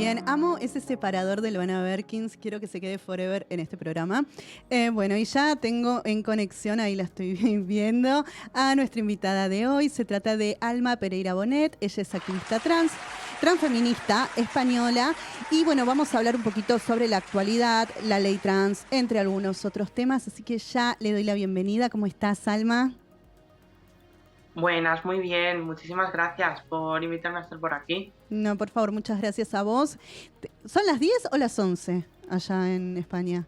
bien. Amo ese separador de Luana Berkins. Quiero que se quede forever en este programa. Bueno, y ya tengo en conexión, ahí la estoy viendo, a nuestra invitada de hoy. Se trata de Alma Pereira Bonet. Ella es activista trans, transfeminista, española. Y bueno, vamos a hablar un poquito sobre la actualidad, la ley trans, entre algunos otros temas. Así que ya le doy la bienvenida. ¿Cómo estás, Alma? Buenas, muy bien. Muchísimas gracias por invitarme a estar por aquí. No, por favor, muchas gracias a vos. ¿Son las 10 o las 11 allá en España?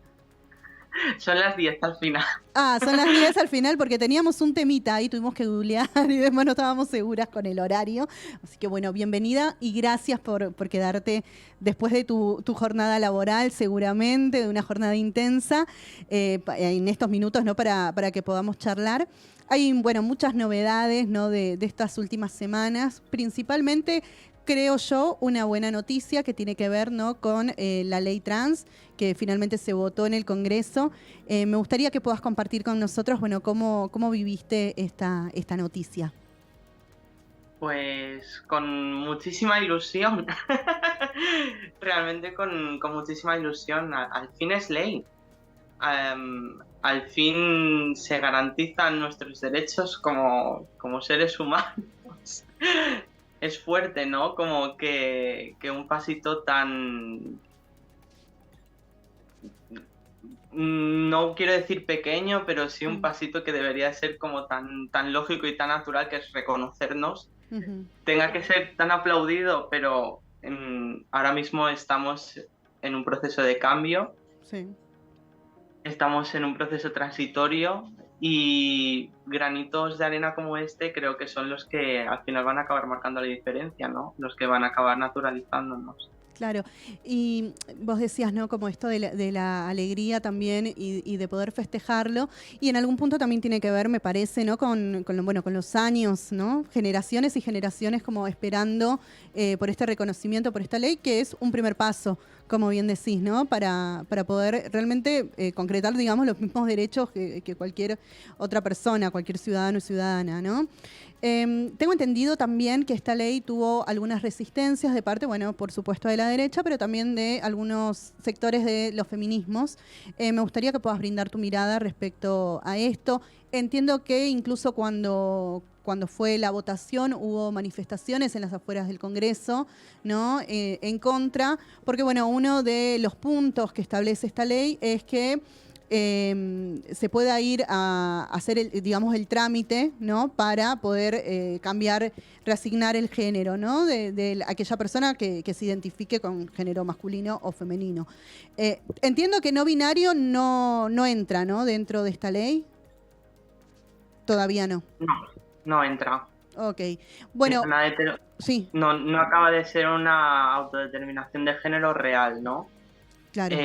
Son las 10 al final. Ah, son las 10 al final porque teníamos un temita ahí, tuvimos que googlear y demás, no estábamos seguras con el horario. Así que bueno, bienvenida y gracias por quedarte después de tu jornada laboral, seguramente, de una jornada intensa, en estos minutos, ¿no? Para que podamos charlar. Hay, bueno, muchas novedades, ¿no? De estas últimas semanas, principalmente creo yo, una buena noticia que tiene que ver, ¿no? Con la ley trans, que finalmente se votó en el Congreso. Me gustaría que puedas compartir con nosotros, bueno, cómo viviste esta noticia. Pues con muchísima ilusión. Realmente con muchísima ilusión. Al fin es ley. Al fin se garantizan nuestros derechos como seres humanos. Es fuerte, ¿no? Como que un pasito tan, no quiero decir pequeño, pero sí un pasito que debería ser como tan lógico y tan natural, que es reconocernos, tenga que ser tan aplaudido, pero ahora mismo estamos en un proceso de cambio, Sí. estamos en un proceso transitorio y granitos de arena como este creo que son los que al final van a acabar marcando la diferencia, ¿no? Los que van a acabar naturalizándonos. Claro, y vos decías, ¿no? Como esto de la alegría también y de poder festejarlo, y en algún punto también tiene que ver, me parece, ¿no? Bueno, con los años, ¿no? Generaciones y generaciones como esperando por este reconocimiento, por esta ley, que es un primer paso, como bien decís, ¿no? Para poder realmente concretar, digamos, los mismos derechos que cualquier otra persona, cualquier ciudadano o ciudadana, ¿no? Tengo entendido también que esta ley tuvo algunas resistencias de parte, bueno, por supuesto de la derecha, pero también de algunos sectores de los feminismos. Me gustaría que puedas brindar tu mirada respecto a esto. Entiendo que incluso cuando fue la votación hubo manifestaciones en las afueras del Congreso, ¿no? En contra, porque bueno, uno de los puntos que establece esta ley es que se pueda ir a hacer digamos, el trámite, ¿no? Para poder cambiar, reasignar el género, ¿no? De aquella persona que se identifique con género masculino o femenino. Entiendo que no binario no entra, ¿no? Dentro de esta ley. Todavía no. No entra. Ok. Bueno, sí. No acaba de ser una autodeterminación de género real, ¿no? Claro.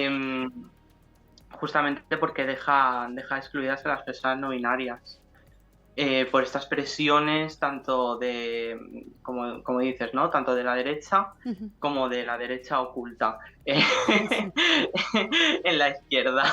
Justamente porque deja excluidas a las personas no binarias. Por estas presiones, tanto de, como dices, ¿no? Tanto de la derecha como de la derecha oculta en la izquierda.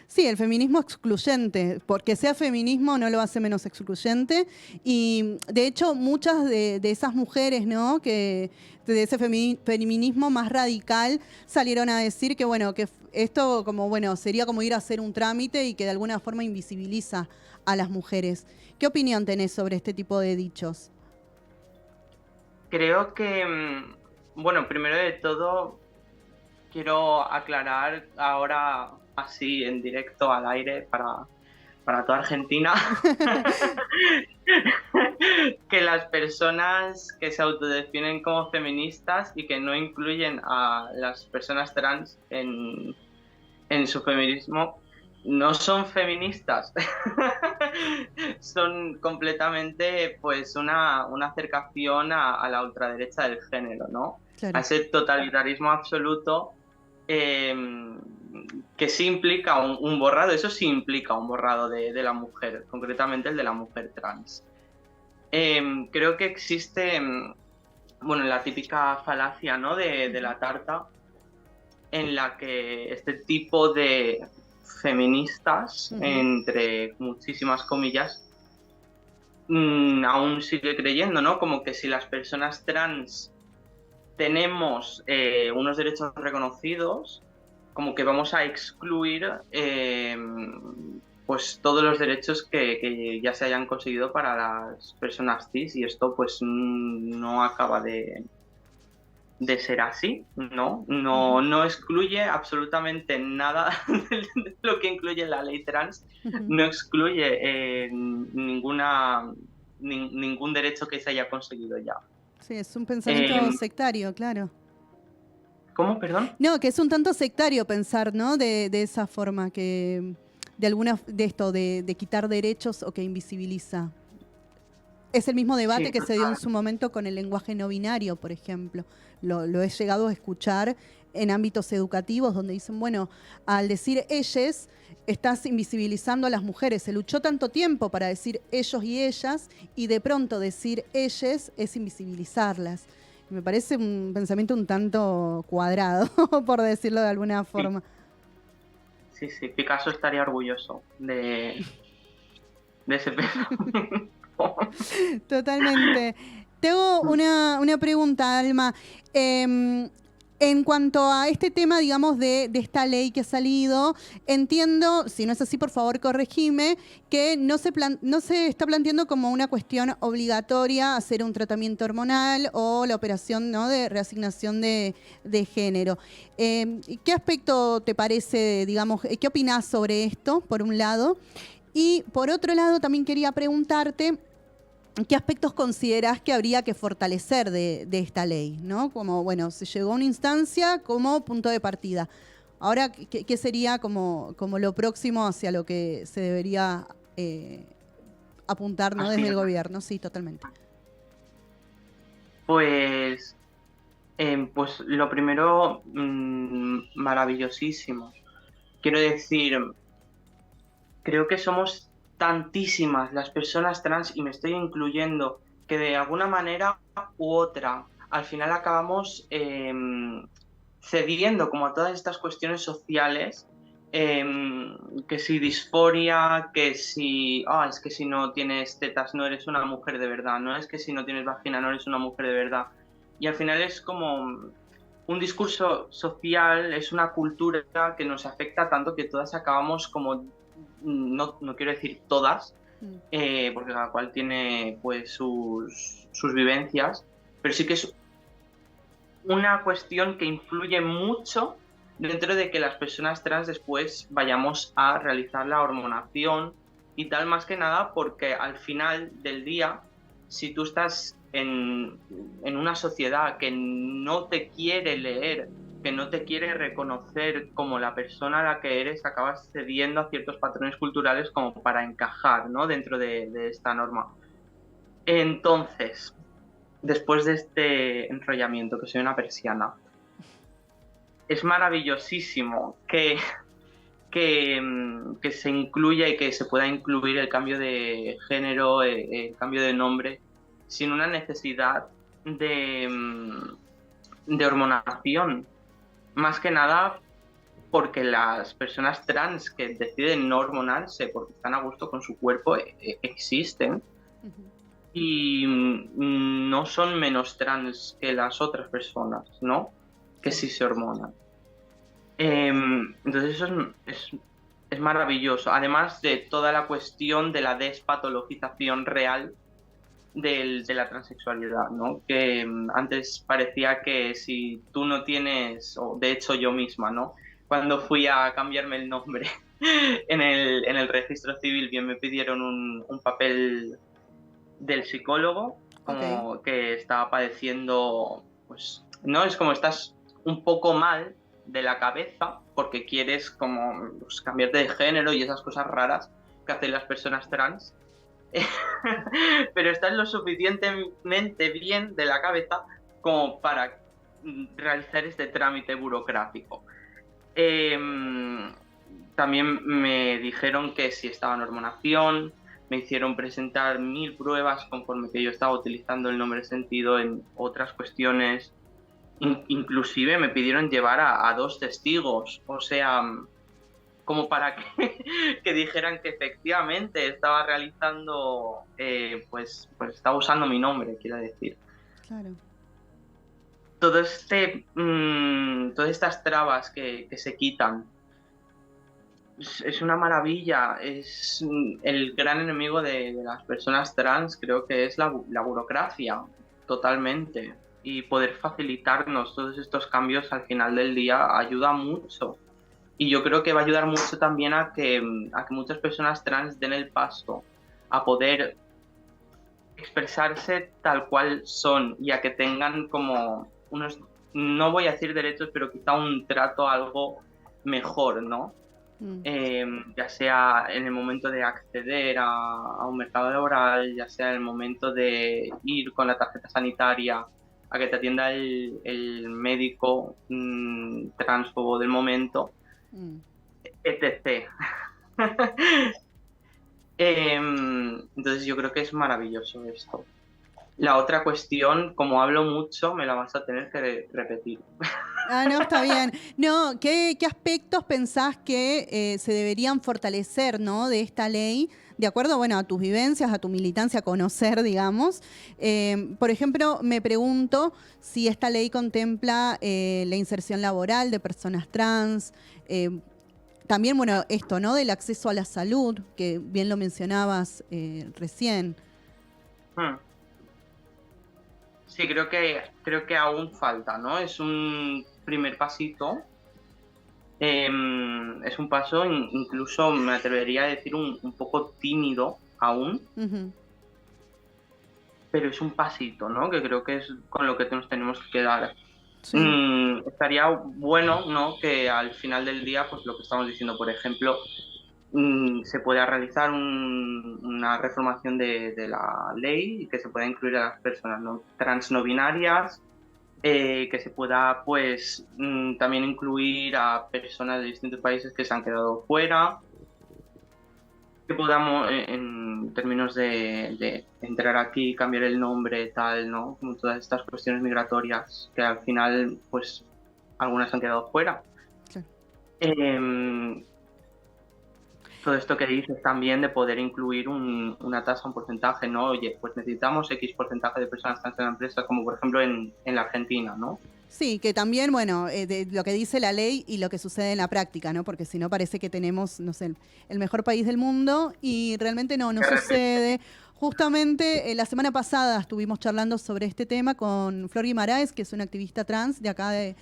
Sí, el feminismo excluyente, porque sea feminismo no lo hace menos excluyente. Y de hecho, muchas de esas mujeres, ¿no? Que de ese feminismo más radical salieron a decir que, bueno, que esto como, bueno, sería como ir a hacer un trámite y que de alguna forma invisibiliza a las mujeres. ¿Qué opinión tenés sobre este tipo de dichos? Creo que, bueno, primero de todo, quiero aclarar ahora así en directo al aire para toda Argentina que las personas que se autodefinen como feministas y que no incluyen a las personas trans en su feminismo no son feministas. Son completamente pues una acercación a la ultraderecha del género, ¿no? Claro. A ese totalitarismo absoluto que sí implica un borrado, eso sí implica un borrado de la mujer, concretamente el de la mujer trans. Creo que existe, bueno, la típica falacia, ¿no? de la tarta, en la que este tipo de feministas, entre muchísimas comillas, aún sigue creyendo, ¿no? Como que si las personas trans tenemos unos derechos reconocidos, como que vamos a excluir pues todos los derechos que ya se hayan conseguido para las personas cis, y esto pues no acaba de ser así, ¿no? Ujú, No excluye absolutamente nada de lo que incluye la ley trans, ujú. no excluye ningún derecho que se haya conseguido ya. Sí, es un pensamiento Em, sectario, claro. ¿Cómo, perdón? No, que es un tanto sectario pensar, ¿no? De esa forma, que de alguna, de esto, de quitar derechos o que invisibiliza. Es el mismo debate Sí, que se dio en su momento con el lenguaje no binario, por ejemplo. Lo he llegado a escuchar en ámbitos educativos donde dicen, bueno, al decir ellas, estás invisibilizando a las mujeres. Se luchó tanto tiempo para decir ellos y ellas, y de pronto decir ellas es invisibilizarlas. Me parece un pensamiento un tanto cuadrado, por decirlo de alguna sí, forma. sí, Picasso estaría orgulloso de ese pensamiento. Totalmente. Tengo una pregunta, Alma. Eh, en cuanto a este tema, digamos, de esta ley que ha salido, entiendo, si no es así, por favor, corregime, que no se está planteando como una cuestión obligatoria hacer un tratamiento hormonal o la operación, ¿no?, de reasignación de género. ¿Qué aspecto te parece, digamos, qué opinás sobre esto, por un lado? Y por otro lado, también quería preguntarte, ¿qué aspectos considerás que habría que fortalecer de esta ley? ¿No? Como, bueno, se llegó a una instancia como punto de partida. Ahora, ¿qué sería como lo próximo hacia lo que se debería apuntar, ¿no?, desde el Aspirar. gobierno? Sí, totalmente. Pues, pues lo primero, maravillosísimo. Quiero decir, creo que somos tantísimas las personas trans, y me estoy incluyendo, que de alguna manera u otra al final acabamos cediendo como a todas estas cuestiones sociales, que si disforia, que si, es que si no tienes tetas no eres una mujer de verdad, no es que si no tienes vagina no eres una mujer de verdad. Y al final es como un discurso social, es una cultura que nos afecta tanto que todas acabamos como, no quiero decir todas, Mm. porque cada cual tiene pues sus vivencias, pero sí que es una cuestión que influye mucho dentro de que las personas trans después vayamos a realizar la hormonación y tal, más que nada porque al final del día, si tú estás en una sociedad que no te quiere leer, que no te quiere reconocer como la persona a la que eres, acabas cediendo a ciertos patrones culturales como para encajar, ¿no?, dentro de esta norma. Entonces, después de este enrollamiento, que soy una persiana, es maravillosísimo que se incluya y que se pueda incluir el cambio de género, el cambio de nombre, sin una necesidad de hormonación. Más que nada porque las personas trans que deciden no hormonarse porque están a gusto con su cuerpo existen, Ujú. y no son menos trans que las otras personas, ¿no? Que Sí. sí se hormonan. Entonces eso es maravilloso. Además de toda la cuestión de la despatologización real de la transexualidad, ¿no? Que antes parecía que si tú no tienes, o de hecho yo misma, ¿no? Cuando fui a cambiarme el nombre en el registro civil, bien me pidieron un papel del psicólogo, Ok. como que estaba padeciendo, pues, no es como estás un poco mal de la cabeza porque quieres como pues, cambiarte de género y esas cosas raras que hacen las personas trans, pero estás lo suficientemente bien de la cabeza como para realizar este trámite burocrático. Em, También me dijeron que si estaba en hormonación, me hicieron presentar 1000 pruebas conforme que yo estaba utilizando el nombre sentido en otras cuestiones. Inclusive me pidieron llevar a 2 testigos, o sea, como para que, que dijeran que efectivamente estaba pues estaba usando mi nombre, quiero decir. Claro. todas estas trabas que se quitan. Es una maravilla, el gran enemigo de las personas trans, creo que es la burocracia, totalmente. Y poder facilitarnos todos estos cambios al final del día ayuda mucho. Y yo creo que va a ayudar mucho también a que muchas personas trans den el paso a poder expresarse tal cual son y a que tengan como unos, no voy a decir derechos, pero quizá un trato algo mejor, ¿no? Ya sea en el momento de acceder a un mercado laboral, ya sea en el momento de ir con la tarjeta sanitaria a que te atienda el médico transfobo del momento, Mm. etc. Entonces yo creo que es maravilloso esto. La otra cuestión, como hablo mucho, me la vas a tener que repetir. Ah, no, está bien. No, ¿qué aspectos pensás que se deberían fortalecer, ¿no? De esta ley, de acuerdo, bueno, a tus vivencias, a tu militancia, a conocer, digamos? Por ejemplo, me pregunto si esta ley contempla la inserción laboral de personas trans. También, bueno, esto, ¿no? Del acceso a la salud, que bien lo mencionabas recién. Hmm. Sí, creo que aún falta, ¿no? Es un primer pasito. Es un paso, incluso me atrevería a decir un poco tímido aún, Ujú. pero es un pasito, ¿no? Que creo que es con lo que nos tenemos que quedar. Sí. Estaría bueno, ¿no? Que al final del día, pues lo que estamos diciendo, por ejemplo, se pueda realizar una reformación de la ley y que se pueda incluir a las personas trans no binarias, que se pueda pues también incluir a personas de distintos países que se han quedado fuera, que podamos en términos de entrar aquí, cambiar el nombre, tal, ¿no? Como todas estas cuestiones migratorias que al final pues algunas han quedado fuera. Claro. Em, Todo esto que dices también de poder incluir una tasa, un porcentaje, ¿no? Oye, pues necesitamos X porcentaje de personas trans en la empresa, como por ejemplo en la Argentina, ¿no? Sí, que también, bueno, de lo que dice la ley y lo que sucede en la práctica, ¿no? Porque si no parece que tenemos, no sé, el mejor país del mundo y realmente no De repente. sucede. Justamente la semana pasada estuvimos charlando sobre este tema con Flor Guimaraes, que es una activista trans de acá de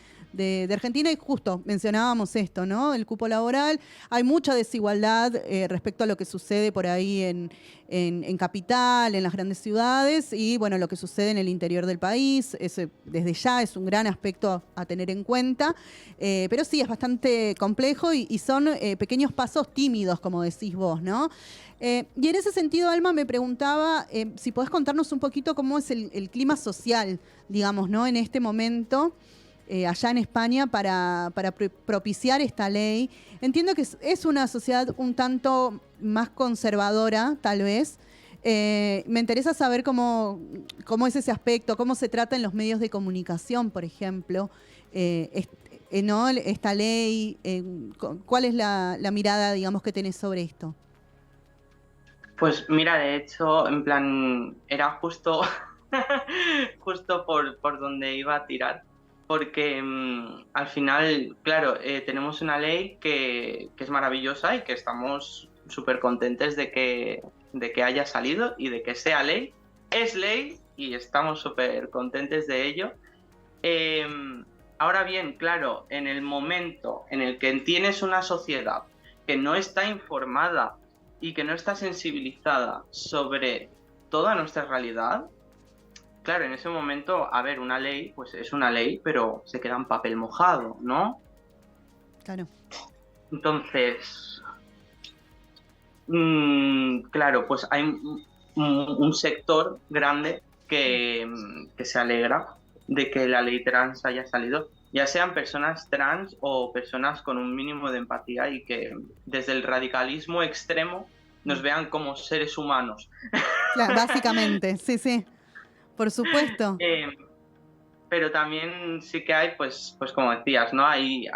Argentina, y justo mencionábamos esto, ¿no? El cupo laboral. Hay mucha desigualdad respecto a lo que sucede por ahí en Capital, en las grandes ciudades, y bueno, lo que sucede en el interior del país. Ese, desde ya es un gran aspecto a tener en cuenta, pero sí, es bastante complejo y son pequeños pasos tímidos, como decís vos, ¿no? Y en ese sentido, Alma, me preguntaba si podés contarnos un poquito cómo es el clima social, digamos, ¿no? En este momento, allá en España, para propiciar esta ley. Entiendo que es una sociedad un tanto más conservadora, tal vez. Me interesa saber cómo es ese aspecto, cómo se trata en los medios de comunicación, por ejemplo, ¿no? Esta ley. ¿Cuál es la mirada, digamos, que tenés sobre esto? Pues mira, de hecho, en plan, era justo, justo por donde iba a tirar, porque al final, claro, tenemos una ley que es maravillosa y que estamos súper contentes de que haya salido y de que sea ley. Es ley y estamos súper contentes de ello. Ahora bien, claro, en el momento en el que tienes una sociedad que no está informada y que no está sensibilizada sobre toda nuestra realidad, claro, en ese momento, a ver, una ley, pues es una ley, pero se queda en papel mojado, ¿no? Claro. Entonces, claro, pues hay un sector grande que se alegra de que la ley trans haya salido, ya sean personas trans o personas con un mínimo de empatía y que desde el radicalismo extremo nos vean como seres humanos. Claro, básicamente, sí, sí, por supuesto. Eh, pero también sí que hay, pues como decías, ¿no? Aquí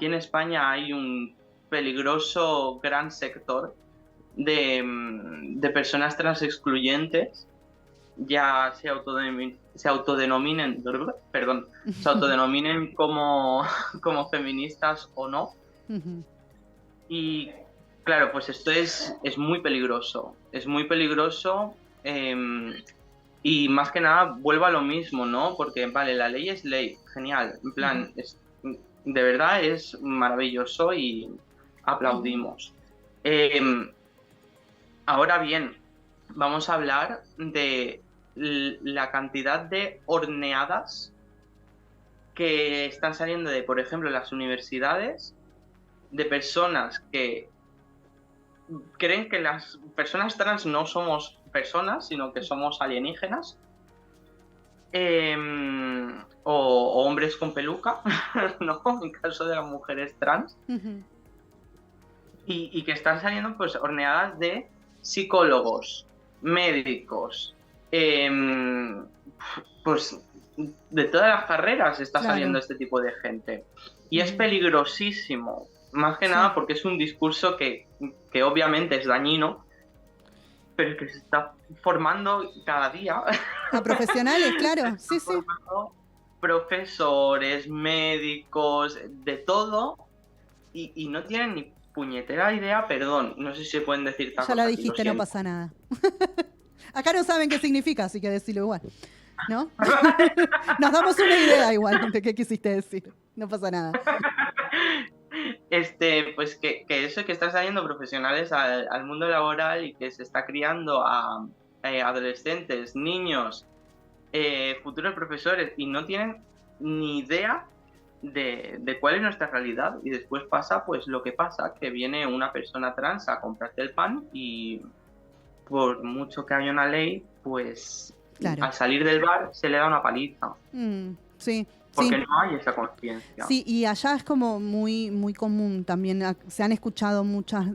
en España hay un peligroso gran sector de personas trans excluyentes ya se autodenominen, perdón, se autodenominen como, como feministas o no. Ujú. Y claro, pues esto es muy peligroso. Es muy peligroso. Y más que nada, vuelvo a lo mismo, ¿no? Porque, vale, la ley es ley, genial. En Ujú. plan, de verdad es maravilloso y Ujú. aplaudimos. Em, Ahora bien, vamos a hablar de la cantidad de horneadas que están saliendo de, por ejemplo, las universidades, de personas que creen que las personas trans no somos personas, sino que somos alienígenas, o hombres con peluca, ¿no? En caso de las mujeres trans, Ujú. y que están saliendo pues horneadas de psicólogos, médicos, em, pues de todas las carreras está saliendo Claro. este tipo de gente. Y es Ujú. peligrosísimo, más que Sí. nada porque es un discurso que obviamente es dañino, pero que se está formando cada día. A profesionales, claro. Están Sí, sí. formando profesores, médicos, de todo, y no tienen ni puñetera idea, perdón, no sé si se pueden decir Ya tacos la aquí, lo dijiste, no siento. pasa nada. Acá no saben qué significa, así que decirlo igual, ¿no? Nos damos una idea igual de qué quisiste decir. No pasa nada. Pues que eso, que están saliendo profesionales al mundo laboral y que se está criando a adolescentes, niños, futuros profesores y no tienen ni idea de cuál es nuestra realidad. Y después pasa pues lo que pasa, que viene una persona trans a comprarte el pan y por mucho que haya una ley, pues Claro. al salir del bar se le da una paliza, Sí, porque sí. no hay esa conciencia. Sí, y allá es como muy, muy común también. Se han escuchado muchas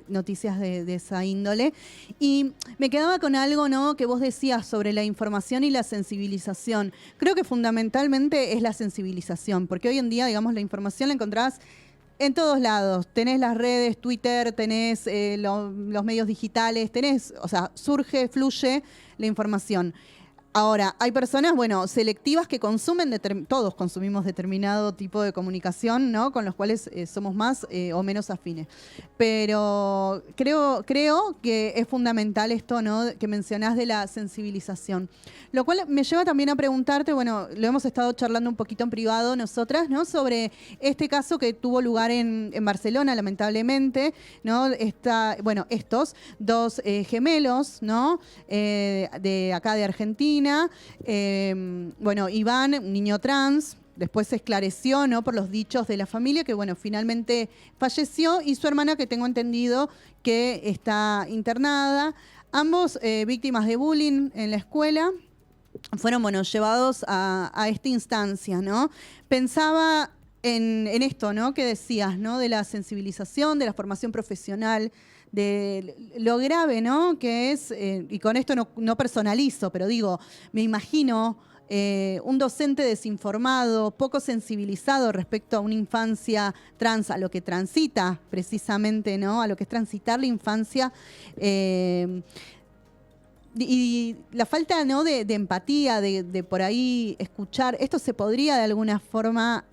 noticias de esa índole. Y me quedaba con algo, ¿no? Que vos decías sobre la información y la sensibilización. Creo que fundamentalmente es la sensibilización, porque hoy en día, digamos, la información la encontrás en todos lados. Tenés las redes, Twitter, tenés los medios digitales, tenés, o sea, surge, fluye la información. Ahora, hay personas, bueno, selectivas que consumen, todos consumimos determinado tipo de comunicación, ¿no? Con los cuales somos más o menos afines. Pero creo que es fundamental esto, ¿no? Que mencionás de la sensibilización. Lo cual me lleva también a preguntarte, bueno, lo hemos estado charlando un poquito en privado nosotras, ¿no? Sobre este caso que tuvo lugar en Barcelona, lamentablemente, ¿no? Bueno, estos dos gemelos, ¿no? De acá de Argentina. Bueno, Iván, un niño trans, después se esclareció, ¿no? Por los dichos de la familia, que bueno, finalmente falleció, y su hermana, que tengo entendido que está internada. Ambos víctimas de bullying en la escuela. Fueron, bueno, llevados a esta instancia, ¿no? Pensaba en esto, ¿no? Que decías, ¿no? De la sensibilización, de la formación profesional, de lo grave, ¿no? Que es, y con esto no personalizo, pero digo, me imagino un docente desinformado, poco sensibilizado respecto a una infancia trans, a lo que transita precisamente, ¿no? A lo que es transitar la infancia. Y la falta, ¿no? de empatía, de por ahí escuchar, esto se podría de alguna forma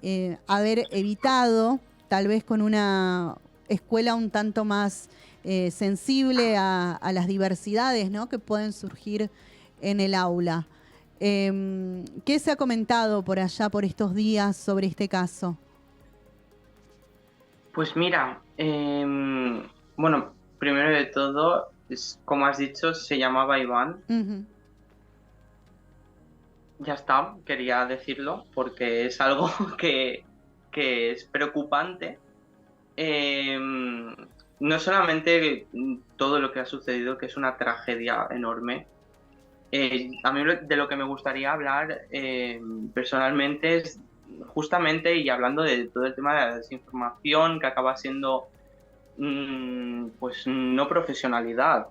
haber evitado, tal vez con una escuela un tanto más sensible a las diversidades, ¿no? Que pueden surgir en el aula. ¿Qué se ha comentado por allá, por estos días, sobre este caso? Pues mira, bueno, primero de todo, como has dicho, se llamaba Iván. Ujú. Ya está, quería decirlo porque es algo que es preocupante. No solamente todo lo que ha sucedido, que es una tragedia enorme. A mí de lo que me gustaría hablar personalmente es justamente, y hablando de todo el tema de la desinformación, que acaba siendo pues no profesionalidad,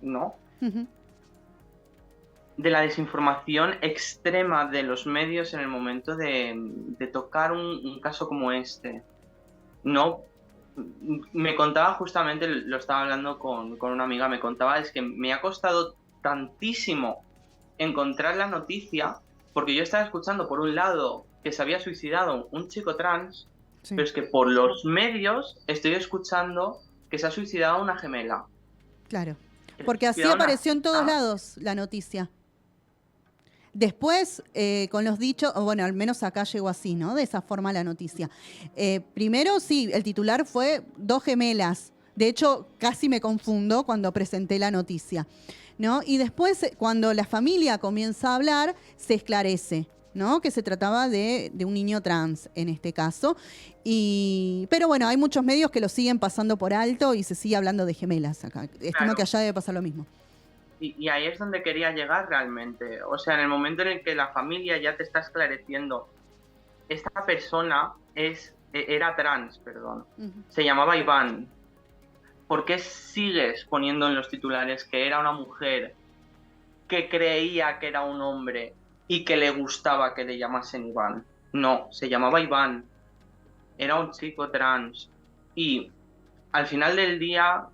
¿no? Ujú. De la desinformación extrema de los medios en el momento de tocar un caso como este. No, me contaba justamente, lo estaba hablando con una amiga, me contaba, es que me ha costado tantísimo encontrar la noticia, porque yo estaba escuchando por un lado que se había suicidado un chico trans, Sí, pero es que por los medios estoy escuchando que se ha suicidado una gemela. claro. Que se ha Porque así suicidado una apareció en todos gemela. lados la noticia. Después, con los dichos, o bueno, al menos acá llegó así, ¿no? De esa forma la noticia. Primero, sí, el titular fue 2 gemelas. De hecho, casi me confundo cuando presenté la noticia, ¿no? Y después, cuando la familia comienza a hablar, se esclarece, ¿no? Que se trataba de un niño trans en este caso. Pero bueno, hay muchos medios que lo siguen pasando por alto y se sigue hablando de gemelas acá. Estimo que Claro. allá debe pasar lo mismo. Y ahí es donde quería llegar realmente. O sea, en el momento en el que la familia ya te está esclareciendo, esta persona era trans, perdón. Ujú. Se llamaba Iván. ¿Por qué sigues poniendo en los titulares que era una mujer, que creía que era un hombre y que le gustaba que le llamasen Iván? No, se llamaba Iván. Era un chico trans. Y al final del día,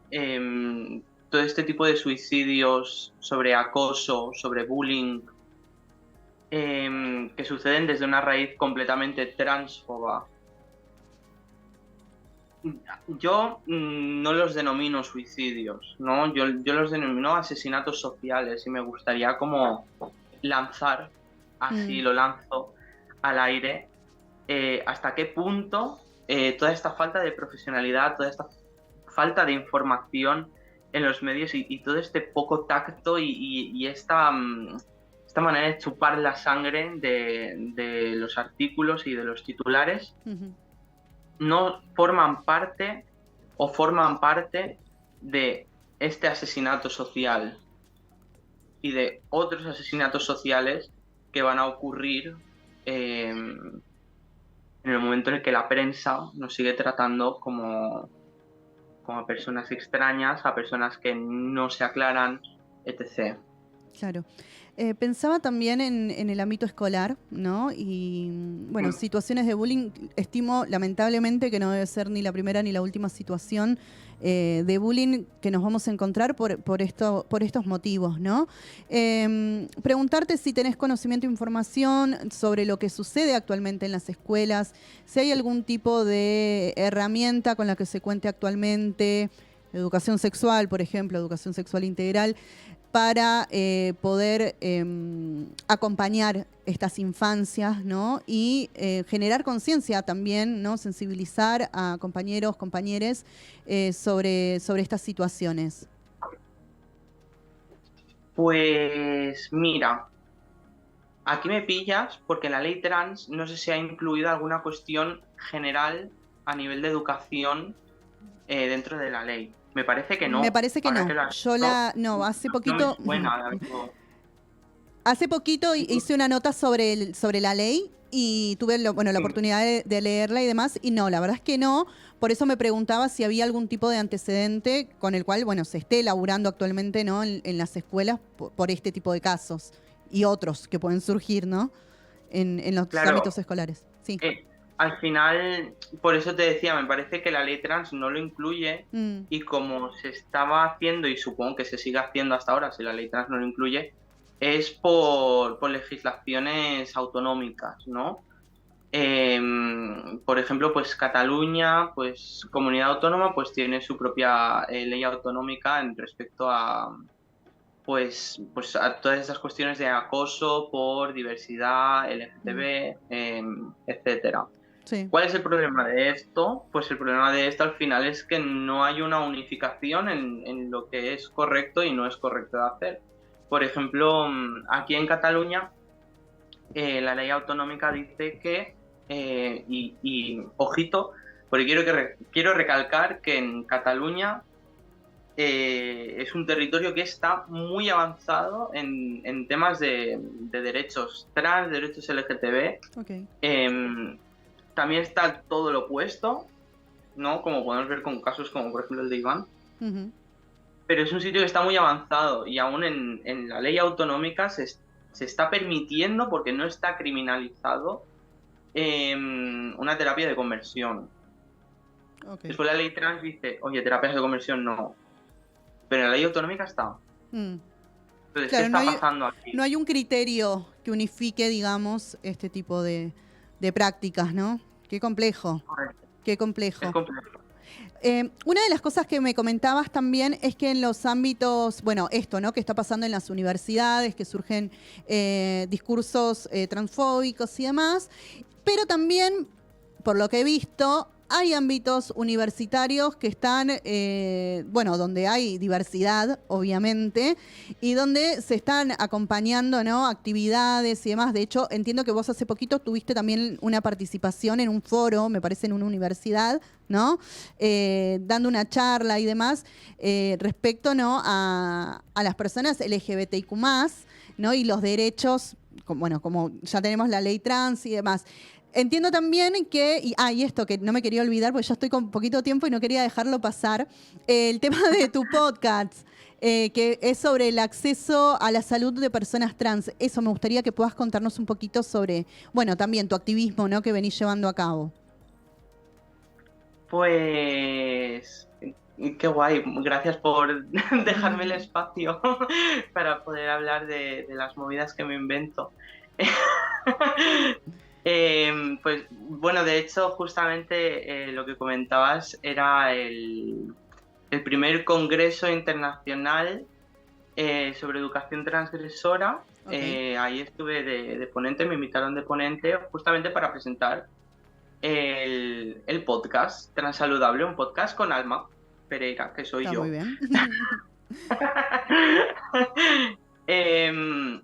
todo este tipo de suicidios sobre acoso, sobre bullying, que suceden desde una raíz completamente transfoba. Yo no los denomino suicidios, ¿no? Yo los denomino asesinatos sociales y me gustaría como lanzar, así Mm, lo lanzo al aire, hasta qué punto toda esta falta de profesionalidad, toda esta falta de información en los medios y todo este poco tacto y esta manera de chupar la sangre de los artículos y de los titulares ujú. no forman parte o forman parte de este asesinato social y de otros asesinatos sociales que van a ocurrir en el momento en el que la prensa nos sigue tratando como a personas extrañas, a personas que no se aclaran, etc. Claro. Pensaba también en el ámbito escolar, ¿no? Y bueno, Mm. situaciones de bullying, estimo lamentablemente que no debe ser ni la primera ni la última situación de bullying que nos vamos a encontrar por estos motivos, ¿no? Preguntarte si tenés conocimiento e información sobre lo que sucede actualmente en las escuelas, si hay algún tipo de herramienta con la que se cuente actualmente, educación sexual, por ejemplo, educación sexual integral, para poder acompañar estas infancias, ¿no? Y generar conciencia también, ¿no? Sensibilizar a compañeros, compañeres sobre estas situaciones. Pues mira, aquí me pillas porque en la ley trans no sé si ha incluido alguna cuestión general a nivel de educación dentro de la ley. Me parece que Me no. parece que Ahora no. que lo has Yo dicho, no, no me suena de algo. hace poquito hice una nota sobre la ley y tuve bueno, la Sí, oportunidad de leerla y demás, y no, la verdad es que no. Por eso me preguntaba si había algún tipo de antecedente con el cual, bueno, se esté elaborando actualmente, ¿no? En las escuelas por este tipo de casos y otros que pueden surgir, ¿no? En los claro. ámbitos escolares. Sí. Al final, por eso te decía, me parece que la ley trans no lo incluye Mm, y como se estaba haciendo y supongo que se sigue haciendo hasta ahora, si la ley trans no lo incluye, es por legislaciones autonómicas, ¿no? Por ejemplo, pues Cataluña, pues comunidad autónoma, pues tiene su propia ley autonómica en respecto a, pues a todas esas cuestiones de acoso por diversidad, mm, LGTB, etcétera. sí. ¿Cuál es el problema de esto? Pues el problema de esto al final es que no hay una unificación en lo que es correcto y no es correcto de hacer. Por ejemplo, aquí en Cataluña, la ley autonómica dice que, ojito, porque quiero recalcar que en Cataluña es un territorio que está muy avanzado en temas de derechos trans, derechos LGTB. Ok. Em, También está todo lo opuesto, ¿no? Como podemos ver con casos como por ejemplo el de Iván. Ujú. Pero es un sitio que está muy avanzado y aún en la ley autonómica se está permitiendo, porque no está criminalizado, una terapia de conversión. Ok. Después la ley trans dice, oye, terapias de conversión no. Pero en la ley autonómica está. Mm, Entonces, ¿qué Claro, está pasando aquí? no hay un criterio que unifique, digamos, este tipo de prácticas, ¿no? Qué complejo, Correcto. qué Es complejo. complejo. Una de las cosas que me comentabas también es que en los ámbitos, bueno, esto, ¿no? Que está pasando en las universidades, que surgen discursos transfóbicos y demás, pero también, por lo que he visto, hay ámbitos universitarios que están, bueno, donde hay diversidad, obviamente, y donde se están acompañando, ¿no? Actividades y demás. De hecho, entiendo que vos hace poquito tuviste también una participación en un foro, me parece, en una universidad, ¿no? Dando una charla y demás respecto, ¿no? A las personas LGBTIQ+, ¿no? Y los derechos, bueno, como ya tenemos la ley trans y demás. Entiendo también que, y esto que no me quería olvidar, porque ya estoy con poquito tiempo y no quería dejarlo pasar, el tema de tu podcast, que es sobre el acceso a la salud de personas trans. Eso me gustaría que puedas contarnos un poquito sobre, bueno, también tu activismo, ¿no? Que venís llevando a cabo. Pues qué guay, gracias por dejarme el espacio para poder hablar de las movidas que me invento. Pues bueno, de hecho, justamente lo que comentabas era el primer congreso internacional sobre educación transgresora. Ok. Ahí estuve de ponente, me invitaron de ponente justamente para presentar el podcast Transaludable, un podcast con Alma Pereira, que soy Está muy yo. bien. Em,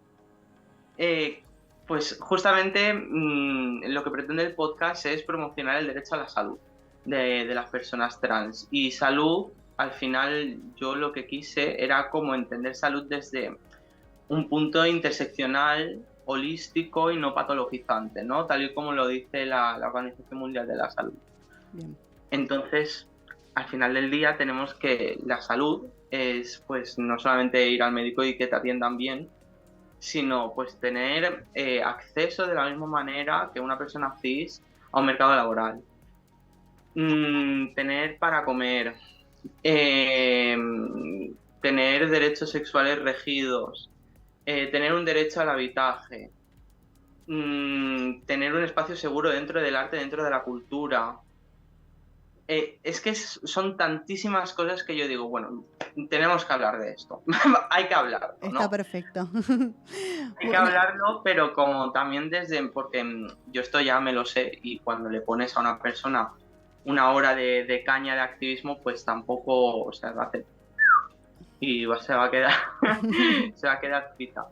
eh, pues justamente lo que pretende el podcast es promocionar el derecho a la salud de las personas trans. Y salud, al final, yo lo que quise era como entender salud desde un punto interseccional, holístico y no patologizante, ¿no? Tal y como lo dice la Organización Mundial de la Salud. Bien. Entonces, al final del día tenemos que la salud es pues no solamente ir al médico y que te atiendan bien, sino pues tener acceso de la misma manera que una persona cis a un mercado laboral. Tener para comer, eh, tener derechos sexuales regidos, tener un derecho al habitaje, tener un espacio seguro dentro del arte, dentro de la cultura. Es que son tantísimas cosas que yo digo, bueno, tenemos que hablar de esto. Hay que hablarlo, Está ¿no? perfecto. Hay que Bueno, hablarlo, pero como también desde, porque yo esto ya me lo sé, y cuando le pones a una persona una hora de caña de activismo, pues tampoco, o sea, va a hacer y se va a quedar, se va a quedar frita.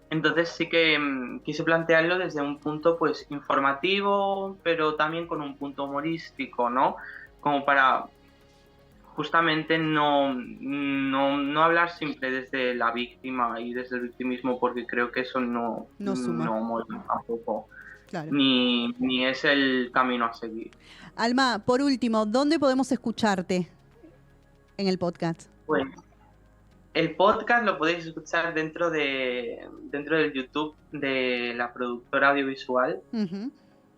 Entonces sí que quise plantearlo desde un punto pues informativo, pero también con un punto humorístico, ¿no? Como para justamente no hablar siempre desde la víctima y desde el victimismo, porque creo que eso no suma, no mola tampoco, claro. ni es el camino a seguir. Alma, por último, ¿dónde podemos escucharte en el podcast? Pues el podcast lo podéis escuchar dentro del YouTube de la productora audiovisual, Ujú.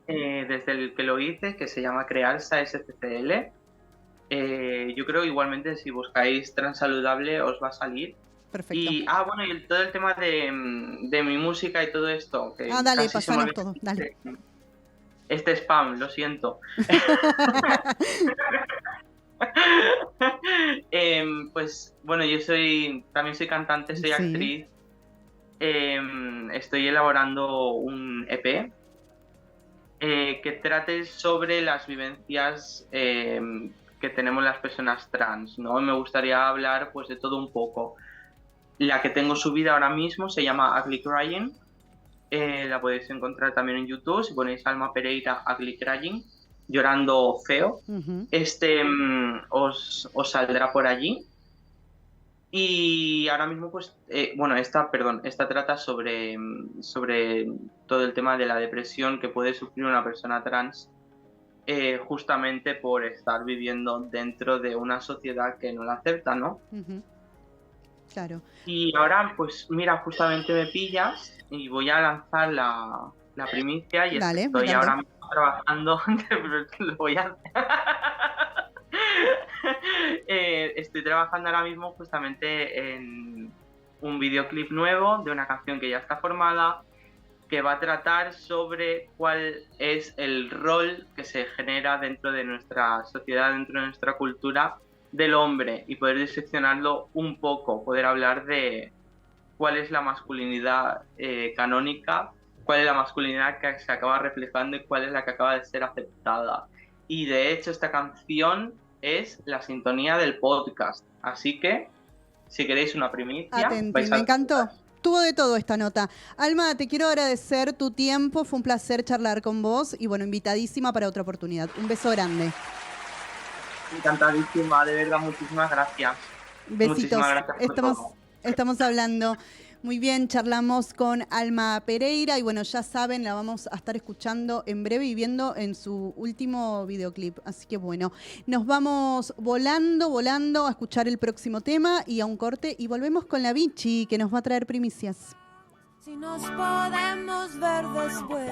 desde el que lo hice, que se llama Crealsa SCCL. Yo creo igualmente si buscáis Transaludable os va a salir. Perfecto. Y, bueno, y todo el tema de mi música y todo esto, que Dale, casi se me pasanos olvida. todo, dale. Este spam, lo siento. Pues bueno, yo también soy cantante, soy Sí. actriz. Estoy elaborando un EP que trate sobre las vivencias que tenemos las personas trans, ¿no? Me gustaría hablar pues de todo un poco. La que tengo subida ahora mismo se llama Ugly Crying. La podéis encontrar también en YouTube. Si ponéis Alma Pereira Ugly Crying, llorando feo, Ujú. os saldrá por allí. Y ahora mismo, pues, bueno, esta trata sobre todo el tema de la depresión que puede sufrir una persona trans, justamente por estar viviendo dentro de una sociedad que no la acepta, ¿no? Ujú. Claro. Y ahora, pues mira, justamente me pillas y voy a lanzar la primicia y es que Dale, me estoy encantó. ahora mismo trabajando, lo voy a estoy trabajando ahora mismo justamente en un videoclip nuevo de una canción que ya está formada, que va a tratar sobre cuál es el rol que se genera dentro de nuestra sociedad, dentro de nuestra cultura, del hombre, y poder diseccionarlo un poco, poder hablar de cuál es la masculinidad canónica, cuál es la masculinidad que se acaba reflejando y cuál es la que acaba de ser aceptada. Y de hecho esta canción es la sintonía del podcast, así que si queréis una primicia, Atenti, vais me a... encantó. Tuvo de todo esta nota. Alma, te quiero agradecer tu tiempo, fue un placer charlar con vos y bueno, invitadísima para otra oportunidad. Un beso grande. Encantadísima, de verdad, muchísimas gracias. Besitos. Muchísimas gracias por todo. Estamos hablando. Muy bien, charlamos con Alma Pereira y bueno, ya saben, la vamos a estar escuchando en breve y viendo en su último videoclip. Así que bueno, nos vamos volando a escuchar el próximo tema y a un corte y volvemos con la Vichy que nos va a traer primicias. Si nos podemos ver después.